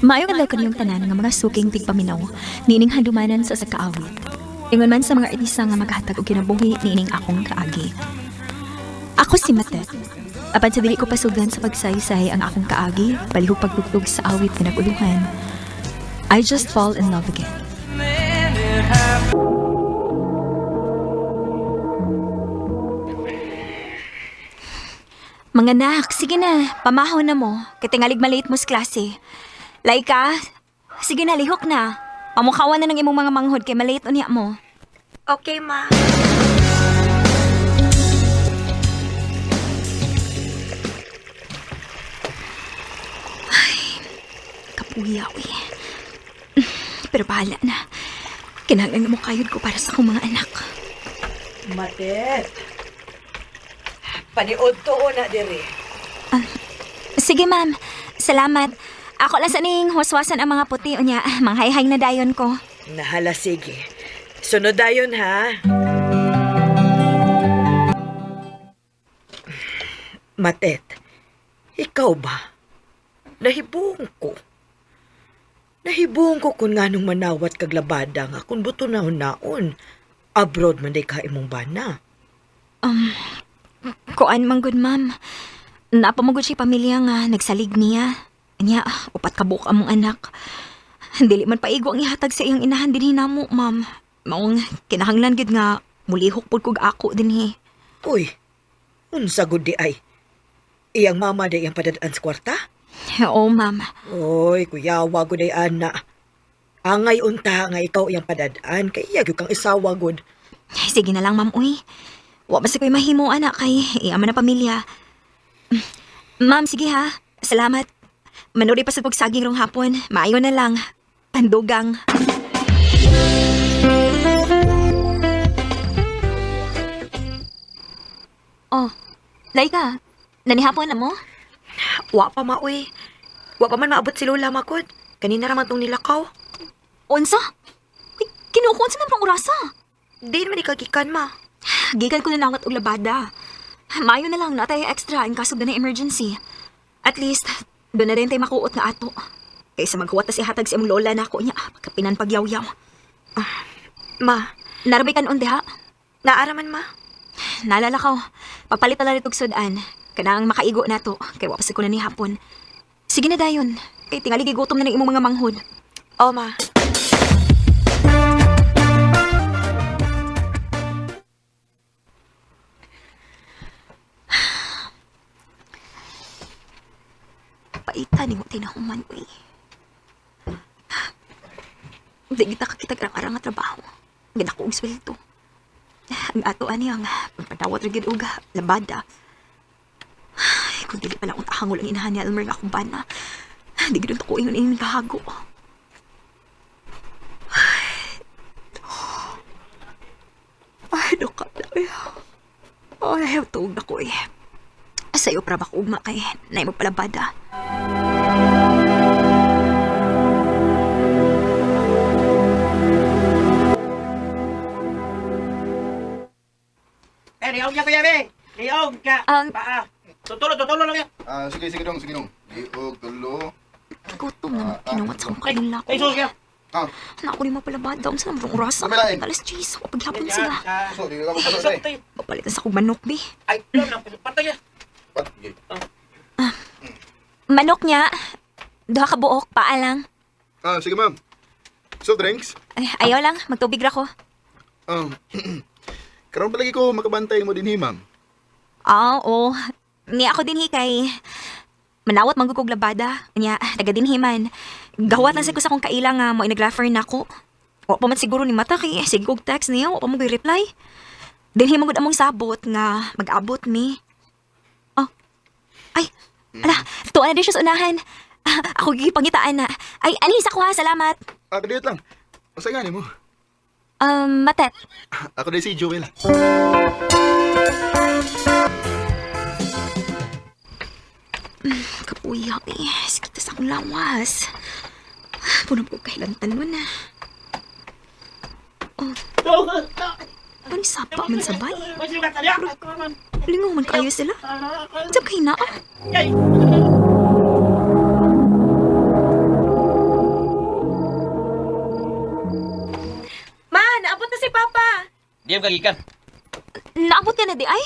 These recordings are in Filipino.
Maayo nga daw kaniyong tanan nga mga suking tigpaminaw, niining handumanan sa kaawit. Ingon man sa mga artista nga maghatag og kinabuhi niining akong kaagi. Ako si Matet. Apan sa dili ko pasugdan sa pagsaysay ang akong kaagi, palihog pagtugtog sa awit nga naguluhan. I just fall in love again. Mga anak, sige na, pamahaw na mo. Katingalig maliit mo sa klase. Laika, sige na, lihok na. Pamukhawan na ng imong mga manghod kay maliit unya mo. Okay, ma. Kapuyaw eh. Pero bahala na. Kinahanglan mo kayod ko para sa akong mga anak. Matet. Paniod to o na diri. Sige ma'am, salamat. Ako lang sa ning waswasan ang mga puti unya. Manghayhay na dayon ko. Nahala, sige. Sunod dayon, ha? Matet, ikaw ba? Nahibong ko. Nahibong ko kung nganong manawat kag labada nga kung buto na naon. Abroad man day ka imong bana. Kuan man gud ma'am. Napamagod siya pamilya nga nagsalig niya. Anya, upat ka buok among anak. Dili man paigo ang ihatag sa iyang inahan dinhi namo, ma'am. Maong kinahanglan gid nga mulihok pud kog ako dinhi. Uy, unsa gud di ay? Iyang mama day iyang padadaan sa kwarta? Oo, ma'am. Oy, kuyawa gud ay ana. Angay unta nga ikaw iyang padadaan kay iya gyud kang isawa gud. Sige na lang, ma'am, uy. Wa basta ko'y mahimo, anak, kay iyaman na pamilya. Ma'am, sige ha. Salamat. Manuri pa sa pagsaging rong hapon. Maayo na lang. Pandugang. Oh, Laika. Nanihapon na mo? Wa pa maoy. Wa pa man maabot si Lola makod. Kanina raman tong nilakaw. Unsa? Kinukon sa namang orasa. Di naman ikagikan, ma. Gikan ko na nawat og labada. Maayo na lang natay extra in kaso na emergency. At least, doon na rin tayo makuot nga ato. Kaysa maghuwat na si hatag sa imong lola na ako niya, pagkapinan pagyaw-yaw. Ma, Narabay ka noon, diha? naaraman, ma. Naalala ko, papalit na lang itong sudan. Kanang makaigo na to, kay wapasig ko na ni hapon. Sige na dayon, kay tingali gigutom na ng imong mga manghod. O, ma. Paita ni mo tinahuman, uy. Hindi kita kakitag arang-arang nga trabaho. Gina ko ang sweldo. Ang ato ani ang pagpadawat rin uga, labada. Ay, kung dili pala akong tahangol ang inahan ni Elmer nga akong bana. Hindi ganoon ko ingon ining kahago. Ay, duka na eh. Ay, tuog na ko eh. Sa'yo para ba ko ugma kay na mo palabada. Liog niya kuya, be! Liog ka! Ang- Paa! Tutulo lang yan! Sige dong. Liog, tulo. Gutom na kinuwat sa akong kanila ko. Ay, sus ka! Naku ni mapalabada. Ang saan mong orasa. Kamila, eh. Alas 10. O paghapon sila. So, di ka magpasok na eh. Papalitan sa akong manok, be. Ay, alam lang, patay yan! Pat, Manok niya. Duha ka buok. Paa lang. sige ma'am. Soft drinks? Ay, ayaw lang. Magtubig ra ko. Karoon palagi ko makabantay mo din ma'am. Oo. Ni ako din kay manawat manggugog labada. Nya, taga din man. Gawat lang sa ko sa akong kailang nga mo inaglafer na ako. Wa pa man siguro ni mata kay sigog text niya. Wa pa mo reply. Dinhi magud among sabot nga mag-abot mi. Oh. Ay, ala, tuwa na din siya sa unahan. Ako gigipangitaan na. Ay, anisa ko ha, salamat. Kadiyot lang. Masa nga mo? Matet. Ako din si Joel. Kapuyaw eh. Sakit sa akong lawas. Punong ko kahilantan mo na. Ano sapa man sabay? Lingaw man kayo sila. Sab kayo na. Ay! Di ka gikan. Naabot ka na di ay?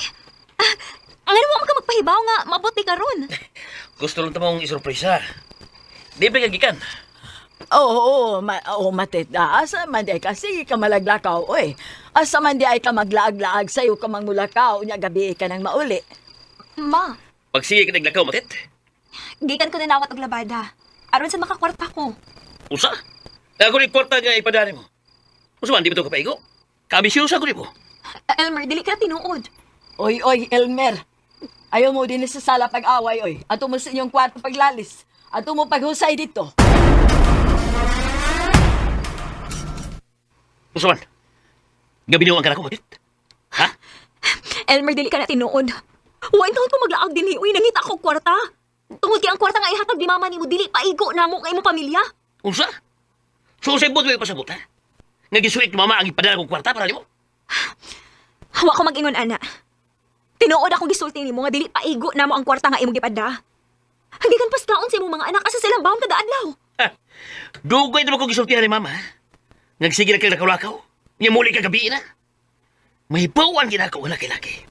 Ang ano mo ka magpahibaw nga, mabuti ka ron. Gusto lang tamang isurpresa. Di ka gikan. Oo, matit. Asa man di ay kasi ka malaglakaw, oy. Asa man di ay ka maglaag-laag sa'yo ka mangmulakaw, nya gabi ka nang mauli. Ma, Pagsige ka naglakaw, matit. gikan ko ninawat og labada. Aron sa makakwarta ko. Usa? Ako ni kwarta nga ipadali mo. Usa man, di ba ito kapaigo? Kabisyosa ko ni mo. Elmer, dili ka tinuod. Oy, Elmer. Ayaw mo din sa sala pag-away, oy. Ato mo sa inyong kwarto paglalis. Ato mo paghusay dito. Usa man, gabinuan ka na ko, matit. Ha? Elmer, dili ka na tinuod. Huwag taon ko maglaag din uy, nangita ko kwarta. Tungod kay ang kwarta nga ihatag di mama nimo dili paigo na mo kay mo pamilya. Usa? So, sa ibot mo yung pasabot, ha? Nagisuit mama ang ipadala kong kwarta para ni mo? Hawa ko mag-ingon ana. Tinuod akong gisulti nimo nga dili paigo na mo ang kwarta nga imong gipada. Hindi kan pastaon sa imong mga anak asa silang bawon kada adlaw. Ha? Dugay naman kong gisultihan ni mama, ha? Nagsige na kayo nakalakaw. Niya muli ka gabi na. May bawan ginakaw na laki-laki.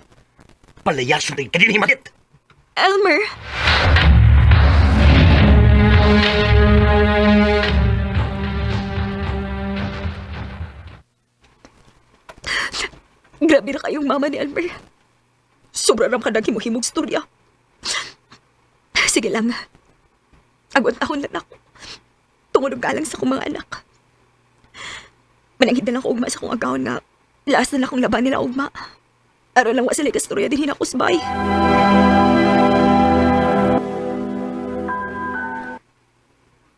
Palayason rin ka din himakit. Elmer. Grabe na kayong mama ni Elmer. Sobra ram ka naghimo-himog storya. Sige lang. Agon-tahon lang ako. Tungod og galang sa akong mga anak. Mananghid na lang ko ugma sa akong agawon nga. Laas na lang akong laban nila ugma. Aron lang wa sila kastorya din hinakusbay.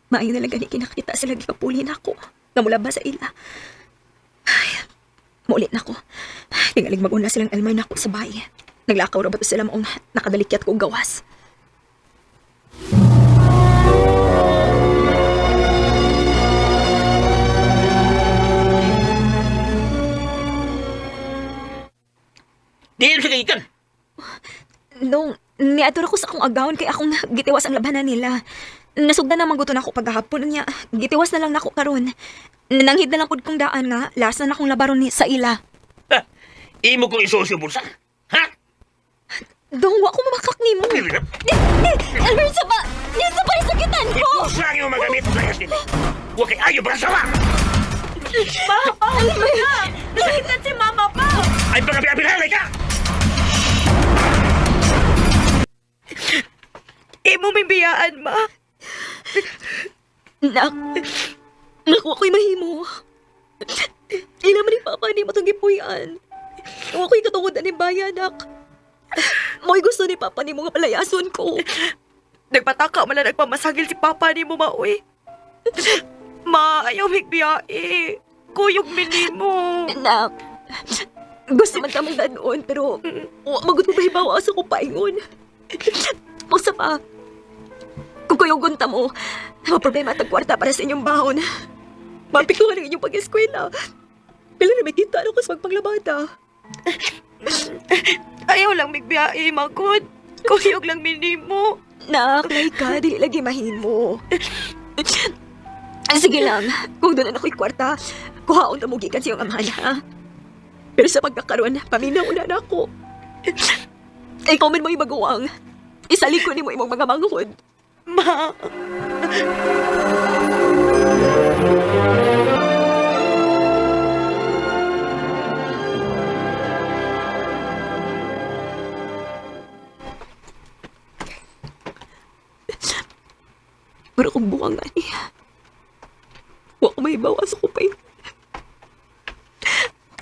Maayo na lang gani kinakita sila gipapuli na ako. Namula ba sa ila? Ay, maulit na ako. Tingalig mag-una silang Elmer na ako sa bahay. Naglakaw ra ba to sila maong nakadalikyat ko og gawas. Di siya kagikan. Nung niadto ko sa akong agawon kay akong gitiwas ang labanan nila. Nasugdan na mangguton ako paghapon niya. Gitiwas na lang nako karon. Nananghid na lang pud kong daan nga last na akong labaron ni sa ila. Ha? Imo kong isusyo bulsa? Ha? Dong wa ko mamakak nimo. Elmer sa ba? Ni sa ba sakitan ko? Ito sa aking magamit ang layas nito. Huwag kay ayaw ba sawa? Elmer! Nakita si mama pa! Ay pagkabi-abilhalay ka! Imo may biyaan, ma. Naku ako'y mahimo. Ila man ni papa ni matong gipuy-an. Ako'y katungod na ni bayanak. Mo'y gusto ni papa ni mga palayason ko. Nagpataka man lang nagpamasagil si papa ni mo, maoy. Ma, ayaw higbiyae. Kuyog minimo. Nak, gusto man kamong danoon, pero magut mo bahibawa sa kong paingon. Masa pa, kung kuyugon ta mo, problema tagkwarta para sa inyong bahon. Mapikuhan ang inyong pag-eskwela. Pila na may kita ako sa pagpanglabada. Ayaw lang migbiyae, magod. Kuyog lang minimo. Nak, lay ka, dili lagi mahimo. Sige lang, kung doon na ako'y kwarta, kuhaon na mugikan sa iyong amahan, ha? Pero sa pagkakaroon, paminaw na ako. Ikaw man mo ibaguwang. Isalik ko ni mo imong mga manghod. Ma. Pero kung buwang nga niya, huwag ko may bawas ako pa yun.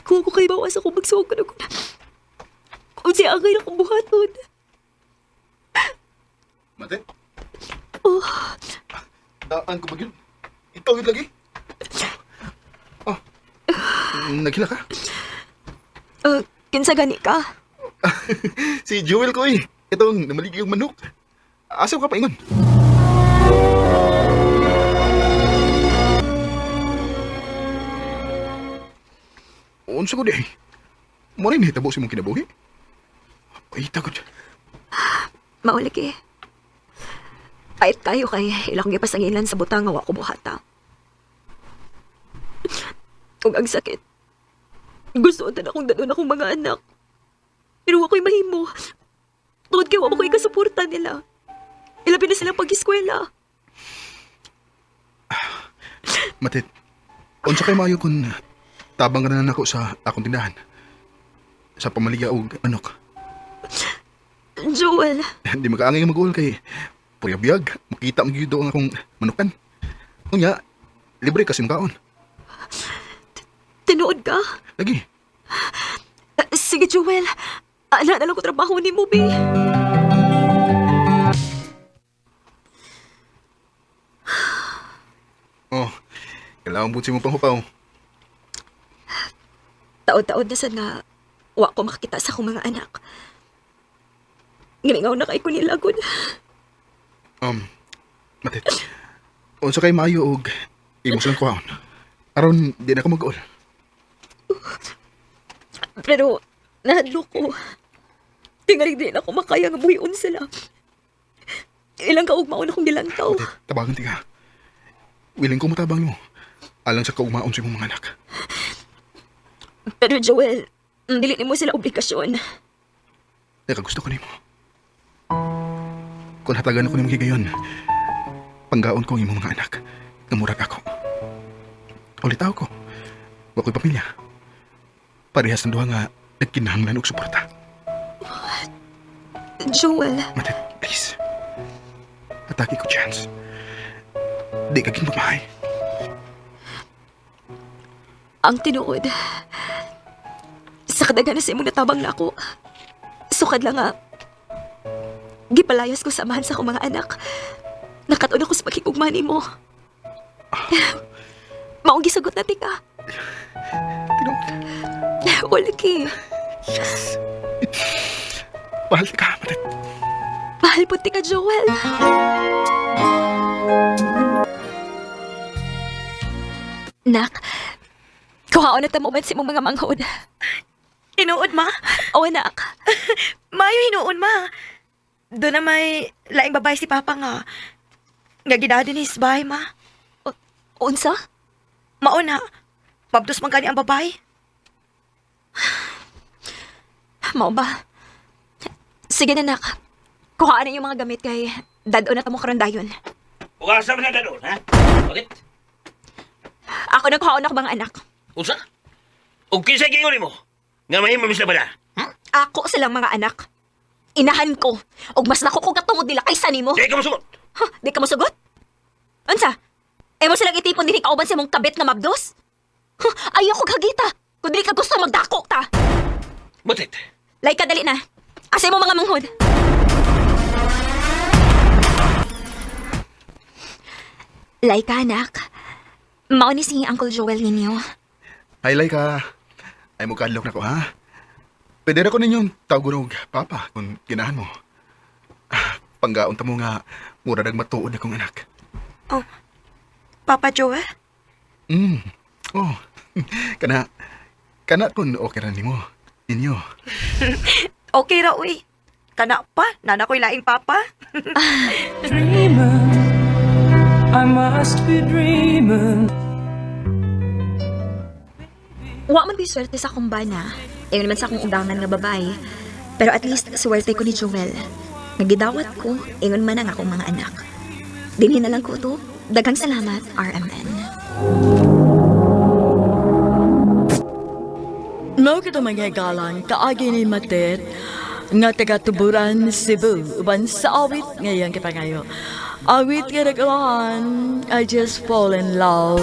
Kung ako kayo bawas ako, magsuwag ko na ko na. Kung siya agay na kong buhaton. Mate? Oh, Daan ko ba yun? Ikaw yun lagi? Oh. Naghila ka? kinsa gani ka? Si Jewel ko eh. Itong namaligi yung manok. Asa ka paingon? Unsa ko di? Mo rin hitabo si mong kinabuhi? Ay, takot. Maulik eh. Pait kayo kay ilang gipasangilan sa butang nga wa ko buhata. Kung ang sakit, Gusto na akong danon akong mga anak. Pero ako'y mahimo. Tungod kay wa mo ko'y kasuporta nila. Ilabi na silang pag-eskwela. Matit, unsa kay maayo kung tabang ka na nako sa akong tindahan? Sa pamaliya o anok. Joel, Di makaangay mag-uol kay puyabiyag, makita mo ang akong manukan. Unya, libre kasi kaon. tinuod ka? Lagi, Sige, Joel. Ala na lang ko trabaho ni mo, be. oh, kailangan butsi mo pang hupaw. Taod-taod na sad nga wa ko makita sa akong mga anak. Ngalingaw na kay ko nilagod. Matit, unsa kay maayo og imos lang kuhaon. Aron, di na ko mag-uol. Pero, nahadlo ko. Tingalig din ako makaya nga buhion sila. Ilang kaugmaon akong gilantaw. Matit, tabangan ti ka. Willing ko matabang mo. Alang sa kaugmaon sa imong mga anak. Pero Joel, dili mo sila obligasyon. Nakagusto ko nimo. Kung hatagan ako ni magigayon, panggaon ko ang imong mga anak. Namurag ako. Ulitaw ko. Wako'y pamilya. Parehas ng duha nga nagkinahanglan og suporta. Joel, Matit, please. Atake ko chance. Di kaging mamahay. ang tinuod. Sa kadaghan na sa imong natabang na ako. Sukad lang nga. Gipalayas ko samahan sa akong mga anak. Nakatuon ako sa pagkikugma mo. Maong gisagot na ka. Tinuod. Wala ki. Mahal ka, Matit. Mahal po ka, Joel. Nak, kuhaon na tamuman si mong mga manghod. Tinuod, ma? O, nak. Mayo hinuon, ma. Doon na may laing babae si Papa nga. Nga gidadin ni bahay, ma. Unsa? Mauna. Mabdos man gani ang babae. Mao ba? Sige na, nak. Kuhaan na yung mga gamit kay dad-o na tamo karon dayon. Ugasa man na doon, ha? Bakit? Ako na kuhaan ako mga anak. Unsa? Og kinsa gingon mo? Nga mahimo mis na bala? Ako silang mga anak. Inahan ko. Og mas nako ko katungod nila kaysa nimo. Di ka masugot. Huh, di ka mo sugot? Unsa? Emo silang itipon din kauban sa mong kabit nga mabdos? Huh, ayaw ko kagita. Kung di ka gusto magdako ta. Butit. Lay ka dali na. Asa mo mga manghod? Lay ka, anak. Mao ni si Uncle Joel ninyo. Haylay ka. Ay mo kadlok na ko, ha? Pwede na ko ninyong tawag Papa, kung ginahan mo. Panggaon ta mo nga, mura nag matuod akong anak. Oh, Papa Joel? Oh. Kana kung okay rin mo. Ninyo. Okay ra, uy. Kana pa, nana ko'y laing papa. Dreamer, I must be dreaming. Wa man ko'y swerte sa akong bana. Ingon man sa akong undangan nga babae. Pero at least swerte ko ni Joel. Nagidawat ko, ingon man ang akong mga anak. Dinhi na lang ko to. Daghang salamat, RMN. No kita mga galang, kaagi ni Matet, nga taga-tuburan, Cebu, uban sa awit ngayon kita ngayon. Awit nga nagawahan, I just fall in love.